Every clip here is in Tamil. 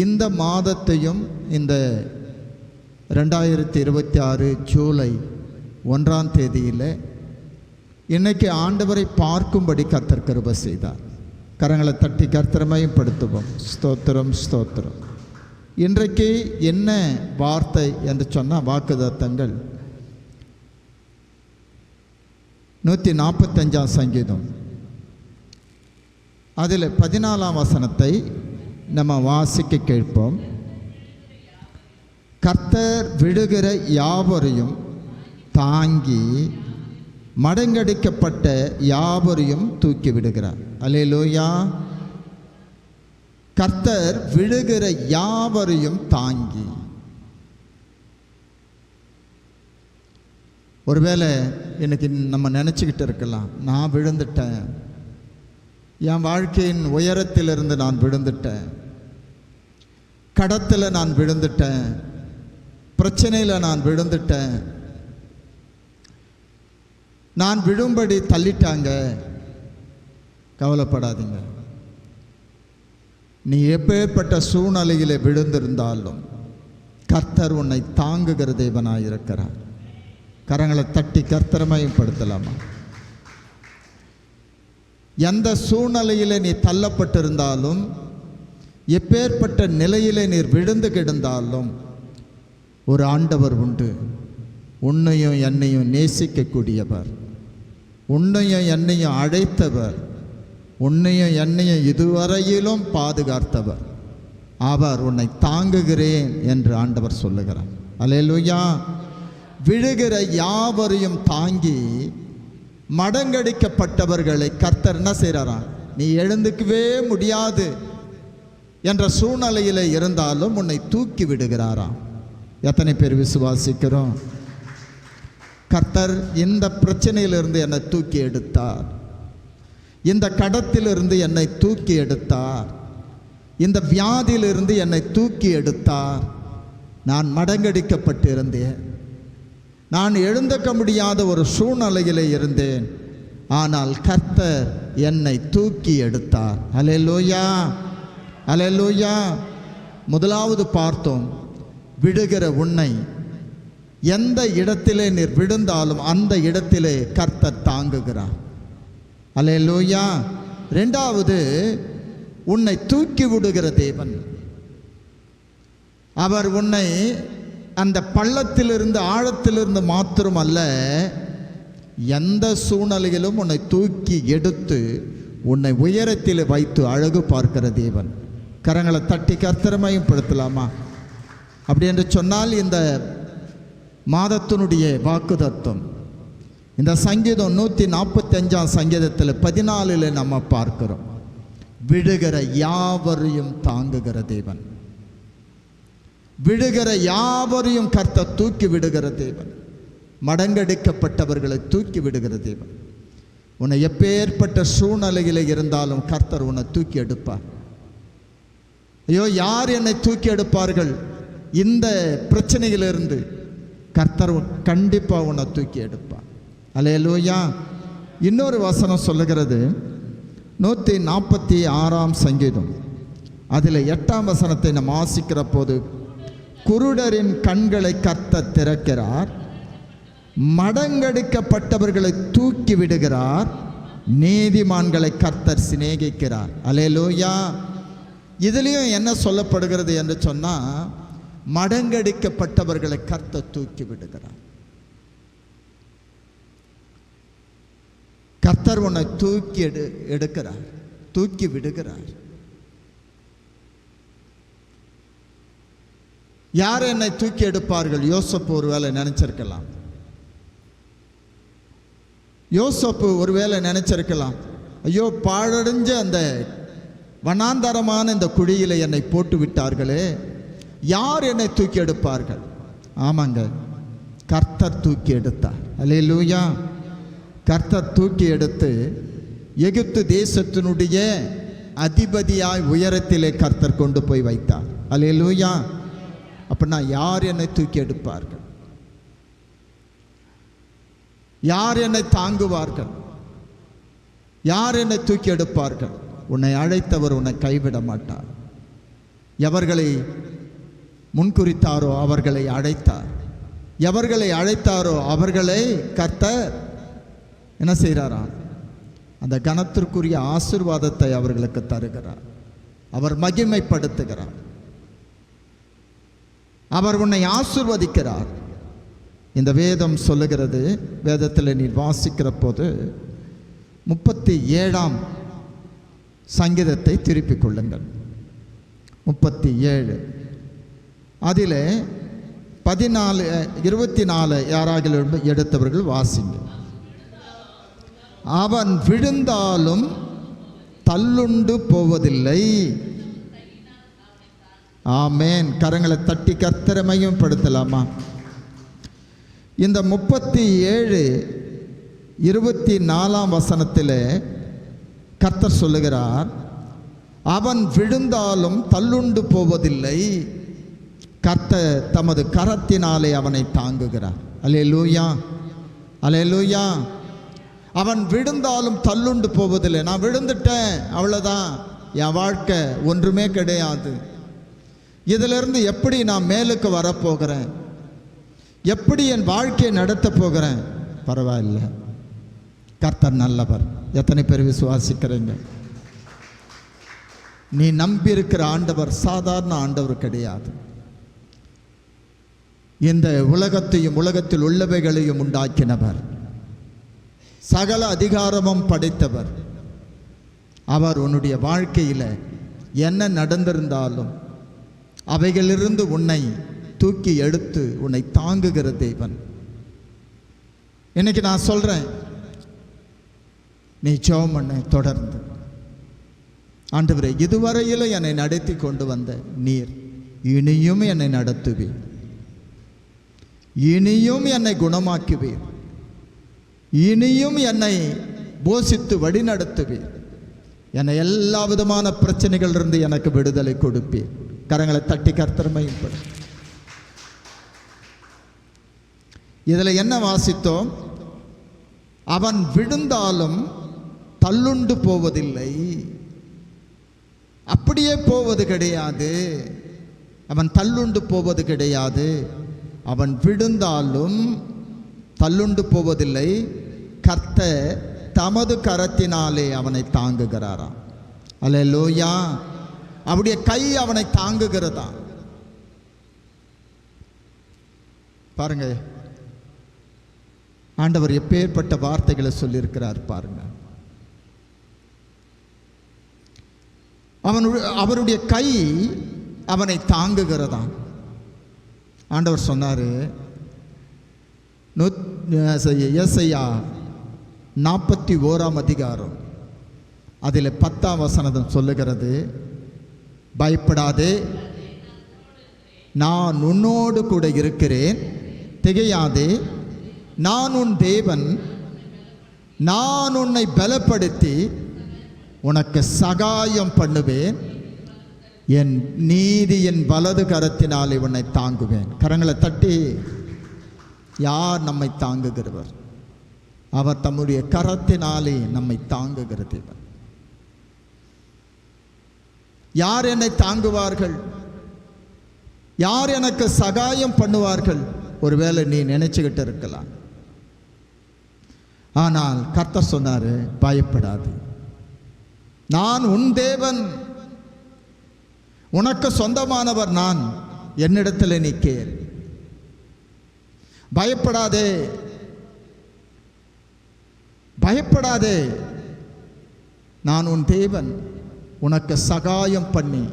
இந்த மாதத்தையும் இந்த 2026 ஜூலை 1ஆம் தேதியில் இன்னைக்கு ஆண்டவரை பார்க்கும்படி கர்த்தர் கிருபை செய்தார். கரங்களை தட்டி கர்த்தரை மகிமைப்படுத்துவோம். ஸ்தோத்திரம் ஸ்தோத்திரம். இன்றைக்கு என்ன வார்த்தை என்று சொன்னால், வாக்குத்தத்தங்கள் 145ஆம் சங்கீதம் அதில் 14ஆம் வசனத்தை நம்ம வாசிக்க கேட்போம். கர்த்தர் விடுகிற யாவரையும் தாங்கி மடங்கடிக்கப்பட்ட யாவரையும் தூக்கி விடுகிறார். அல்லேலூயா. கர்த்தர் விழுகிற யாவரையும் தாங்கி. ஒருவேளை இன்னைக்கு நம்ம நினச்சிக்கிட்டு இருக்கலாம், நான் விழுந்துட்டேன், என் வாழ்க்கையின் உயரத்திலிருந்து நான் விழுந்துட்டேன், கடத்தில் நான் விழுந்துட்டேன், பிரச்சனையில் நான் விழுந்துட்டேன், நான் விழும்படி தள்ளிட்டாங்க. கவலைப்படாதீங்க. நீ எப்பேற்பட்ட சூழ்நிலையில் விழுந்திருந்தாலும் கர்த்தர் உன்னை தாங்குகிற தேவனாயிருக்கிறார். கரங்களை தட்டி கர்த்தரை மகிமைப்படுத்தலாமா? எந்த சூழ்நிலையில் நீ தள்ளப்பட்டிருந்தாலும், எப்பேற்பட்ட நிலையில் நீர் விழுந்து கிடந்தாலும், ஒரு ஆண்டவர் உண்டு. உன்னையும் என்னையும் நேசிக்கக்கூடியவர், உன்னையும் என்னையும் அழைத்தவர், உன்னையும் என்னையும் இதுவரையிலும் பாதுகாத்தவர். அவர் உன்னை தாங்குகிறேன் என்று ஆண்டவர் சொல்லுகிறார். அல்லேலூயா. விழுகிற யாவரையும் தாங்கி மடங்கடிக்கப்பட்டவர்களை கர்த்தர் என்ன செய்கிறாராம்? நீ எழுந்துக்கவே முடியாது என்ற சூழ்நிலையில் இருந்தாலும் உன்னை தூக்கி விடுகிறாராம். எத்தனை பேர் விசுவாசிக்கிறோம்? கர்த்தர் இந்த பிரச்சனையிலிருந்து என்னை தூக்கி எடுத்தார், இந்த கடத்திலிருந்து என்னை தூக்கி எடுத்தார், இந்த வியாதியிலிருந்து என்னை தூக்கி எடுத்தார். நான் மடங்கடிக்கப்பட்டு இருந்தேன், நான் எழுந்துக்க முடியாத ஒரு சூழ்நிலையில் இருந்தேன். ஆனால் கர்த்தர் என்னை தூக்கி எடுத்தார். அல்லேலூயா, அல்லேலூயா. முதலாவது பார்த்தோம், விடுகிற உன்னை எந்த இடத்திலே நீர் விழுந்தாலும் அந்த இடத்திலே கர்த்தர் தாங்குகிறார். அல்லேலூயா. ரெண்டாவது, உன்னை தூக்கி விடுகிற தேவன். அவர் உன்னை அந்த பள்ளத்திலிருந்து ஆழத்திலிருந்து மாத்திரமல்ல, எந்த சூழ்நிலையிலும் உன்னை தூக்கி எடுத்து உன்னை உயரத்தில் வைத்து அழகு பார்க்கிற தேவன். கரங்களை தட்டி கர்த்தரை மகிமைப்படுத்தலாமா? அப்படி என்று சொன்னால், இந்த மாதத்தினுடைய வாக்குத்தத்தம் இந்த சங்கீதம் 145ஆம் சங்கீதத்தில் 14 நம்ம பார்க்கிறோம். விடுகிற யாவரையும் தாங்குகிற தேவன், விடுகிற யாவரையும் கர்த்தர் தூக்கி விடுகிற தேவன், மடங்கடிக்கப்பட்டவர்களை தூக்கி விடுகிற தேவன். உன்னை எப்பேற்பட்ட சூழ்நிலையில் இருந்தாலும் கர்த்தர் உன்னை தூக்கி எடுப்பார். ஐயோ, யார் என்னை தூக்கி எடுப்பார்கள்? இந்த பிரச்சனையிலிருந்து கர்த்தர் கண்டிப்பாக உன்னை தூக்கி எடுப்பார். அல்லேலூயா. இன்னொரு வசனம் சொல்லுகிறது, 146ஆம் சங்கீதம் அதில் 8ஆம் வசனத்தை நாம் வாசிக்கிற போது, குருடரின் கண்களை கர்த்தர் திறக்கிறார், மடங்கடிக்கப்பட்டவர்களை தூக்கி விடுகிறார், நீதிமான்களை கர்த்தர் சிநேகிக்கிறார். அல்லேலூயா. இதுலேயும் என்ன சொல்லப்படுகிறது என்று சொன்னால், மடங்கடிக்கப்பட்டவர்களை கர்த்தர் தூக்கி விடுகிறார். கர்த்தர் உன்னை தூக்கி எடுக்கிறார், தூக்கி விடுகிறார். யார் என்னை தூக்கி எடுப்பார்கள்? யோசப்பு ஒருவேளை நினைச்சிருக்கலாம். யோசப்பு ஒருவேளை நினைச்சிருக்கலாம், ஐயோ, பாழடைஞ்ச அந்த வனாந்தரமான இந்த குழியில் என்னை போட்டு விட்டார்களே, யார் என்னை தூக்கி எடுப்பார்கள்? ஆமாங்க, கர்த்தர் தூக்கி எடுத்தார். அல்லேலூயா. கர்த்தர் தூக்கி எடுத்து எகிப்து தேசத்தினுடைய அதிபதியாய் உயரத்திலே கர்த்தர் கொண்டு போய் வைத்தார். அல்லேலூயா. அப்படின்னா யார் என்னை தூக்கி எடுப்பார்கள்? யார் என்னை தாங்குவார்கள்? யார் என்னை தூக்கி எடுப்பார்கள்? உன்னை அழைத்தவர் உன்னை கைவிட மாட்டார். எவர்களை முன்குறித்தாரோ அவர்களை அழைத்தார். எவர்களை அழைத்தாரோ அவர்களை கர்த்தர் என்ன செய்கிறாராம்? அந்த கனத்திற்குரிய ஆசீர்வாதத்தை அவர்களுக்கு தருகிறார். அவர் மகிமைப்படுத்துகிறார். அவர் உன்னை ஆசீர்வதிக்கிறார். இந்த வேதம் சொல்லுகிறது. வேதத்தில் நீ வாசிக்கிற போது 37ஆம் சங்கீதத்தை திருப்பிக் கொள்ளுங்கள். 37 அதில் 14 24 யாராக எடுத்தவர்கள் வாசிங்க. அவன் விழுந்தாலும் தள்ளுண்டு போவதில்லை. ஆமேன். கரங்களை தட்டி கர்த்தரை மையப்படுத்தலாமா? இந்த 37 24ஆம் வசனத்தில் கர்த்தர் சொல்லுகிறார், அவன் விழுந்தாலும் தள்ளுண்டு போவதில்லை. கர்த்தர் தமது கரத்தினாலே அவனை தாங்குகிறார். அல்லேலூயா, அல்லேலூயா. அவன் விழுந்தாலும் தள்ளுண்டு போவதில்லை. நான் விழுந்துட்டேன், அவ்வளோதான், என் வாழ்க்கை ஒன்றுமே கிடையாது. இதிலிருந்து எப்படி நான் மேலுக்கு வரப்போகிறேன்? எப்படி என் வாழ்க்கையை நடத்த போகிறேன்? பரவாயில்ல, கர்த்தர் நல்லவர். எத்தனை பேர் விசுவாசிக்கிறீங்க? நீ நம்பியிருக்கிற ஆண்டவர் சாதாரண ஆண்டவர் கிடையாது. இந்த உலகத்தையும் உலகத்தில் உள்ளவைகளையும் உண்டாக்கினவர், சகல அதிகாரமும் படைத்தவர். அவர் உன்னுடைய வாழ்க்கையில் என்ன நடந்திருந்தாலும் அவைகளிலிருந்து உன்னை தூக்கி எடுத்து உன்னை தாங்குகிற தேவன். இன்னைக்கு நான் சொல்றேன், நீ ஜெபம் பண்ண தொடர்ந்து. ஆண்டவரே, இதுவரையிலும் என்னை நடத்தி கொண்டு வந்த நீர் இனியும் என்னை நடத்துவீர், இனியும் என்னை குணமாக்குவீர், இனியும் என்னை போஷித்து வழி நடத்துவீர், என்னை எல்லா விதமான பிரச்சனைகள் இருந்து எனக்கு விடுதலை கொடுப்பீர். கரங்களை தட்டி கர்த்தர்மைப்படும். இதில் என்ன வாசித்தோம்? அவன் விழுந்தாலும் தள்ளுண்டு போவதில்லை. அப்படியே போவது கிடையாது. அவன் தள்ளுண்டு போவது கிடையாது. அவன் விழுந்தாலும் தள்ளுண்டு போவதில்லை. கர்த்தர் தமது கரத்தினாலே அவனை தாங்குகிறாராம். அல்லேலூயா. அவருடைய கை அவனை தாங்குகிறதா. பாருங்க, ஆண்டவர் எப்பேற்பட்ட வார்த்தைகளை சொல்லியிருக்கிறார் பாருங்க. அவருடைய கை அவனை தாங்குகிறதா. ஆண்டவர் சொன்னார், ஏசாயா 41ஆம் அதிகாரம் அதில் 10ஆம் வசனம் சொல்லுகிறது, பயப்படாதே, நான் உன்னோடு கூட இருக்கிறேன், திகையாதே, நான் உன் தேவன், நான் உன்னை பலப்படுத்தி உனக்கு சகாயம் பண்ணுவேன், என் நீதியின் வலது கரத்தினாலே உன்னை தாங்குவேன். கரங்களை தட்டி. யார் நம்மை தாங்குகிறவர்? அவர் தம்முடைய கரத்தினாலே நம்மை தாங்குகிற தேவன். யார் என்னை தாங்குவார்கள்? யார் எனக்கு சகாயம் பண்ணுவார்கள்? ஒருவேளை நீ நினைச்சுக்கிட்டு இருக்கலாம். ஆனால் கர்த்தர் சொன்னாரு, பயப்படாது, நான் உன் தேவன், உனக்கு சொந்தமானவர் நான், என்னிடத்தில் நீ கேள். பயப்படாதே, பயப்படாதே, நான் உன் தேவன், உனக்கு சகாயம் பண்ணி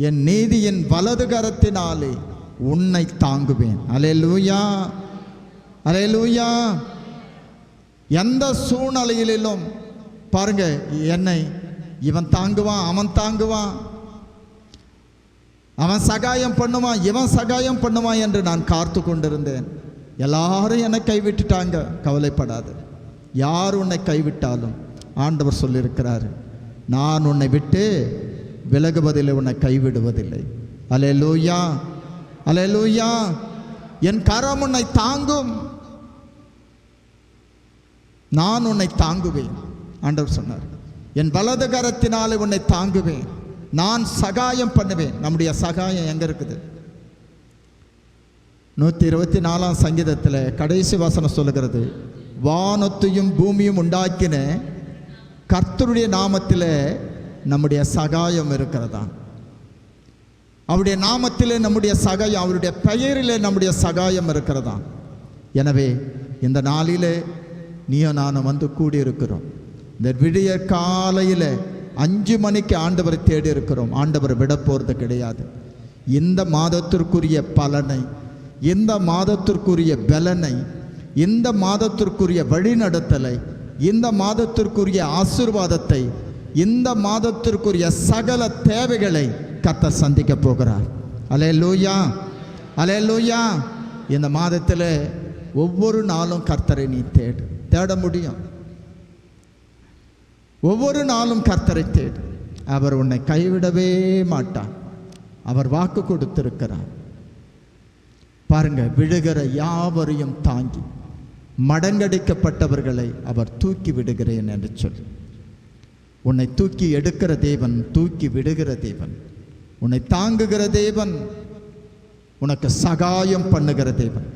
என் நீதியின் வலது கரத்தினாலே உன்னை தாங்குவேன். அல்லேலூயா, அல்லேலூயா. எந்த சூழ்நிலையிலும் பாருங்க, என்னை இவன் தாங்குவான், அவன் தாங்குவான், அவன் சகாயம் பண்ணுவான், இவன் சகாயம் பண்ணுவான் என்று நான் காத்து கொண்டிருந்தேன். எல்லாரும் என்னை கைவிட்டுட்டாங்க. கவலைப்படாது. யார் உன்னை கைவிட்டாலும் ஆண்டவர் சொல்லியிருக்கிறார், நான் உன்னை விட்டு விலகுவதில்லை, உன்னை கைவிடுவதில்லை. அல்லேலூயா, அல்லேலூயா. என் கரம் உன்னை தாங்கும், நான் உன்னை தாங்குவேன். ஆண்டவர் சொன்னார், என் வலது கரத்தினாலே உன்னை தாங்குவேன், நான் சகாயம் பண்ணுவேன். நம்முடைய சகாயம் எங்கே இருக்குது? 124 சங்கீதத்தில் கடைசி வசனம் சொல்லுகிறது, வானத்தையும் பூமியும் உண்டாக்கின கர்த்தருடைய நாமத்தில் நம்முடைய சகாயம் இருக்கிறதா. அவருடைய நாமத்திலே நம்முடைய சகாயம், அவருடைய பெயரிலே நம்முடைய சகாயம் இருக்கிறதா. எனவே இந்த நாளிலே நீயும் நானும் வந்து கூடியிருக்கிறோம். இந்த விடிய காலையில் 5 மணிக்கு ஆண்டவரை தேடி இருக்கிறோம். ஆண்டவர் விட போகிறது கிடையாது. இந்த மாதத்திற்குரிய பலனை, இந்த மாதத்திற்குரிய பலனை, இந்த மாதத்திற்குரிய வழிநடத்தலை, இந்த மாதத்திற்குரிய ஆசீர்வாதத்தை, இந்த மாதத்திற்குரிய சகல தேவைகளை கர்த்தர் சந்திக்க போகிறார். அல்லேலூயா, அல்லேலூயா. இந்த மாதத்தில் ஒவ்வொரு நாளும் கர்த்தரை நீ தேட முடியும். ஒவ்வொரு நாளும் கர்த்தரை தேடு. அவர் உன்னை கைவிடவே மாட்டார். அவர் வாக்கு கொடுத்திருக்கிறார். பாருங்க, விழுகிற யாவரையும் தாங்கி மடங்கடிக்கப்பட்டவர்களை அவர் தூக்கி விடுகிறேன் என்று சொல்லி, உன்னை தூக்கி எடுக்கிற தேவன், தூக்கி விடுகிற தேவன், உன்னை தாங்குகிற தேவன், உனக்கு சகாயம் பண்ணுகிற தேவன்.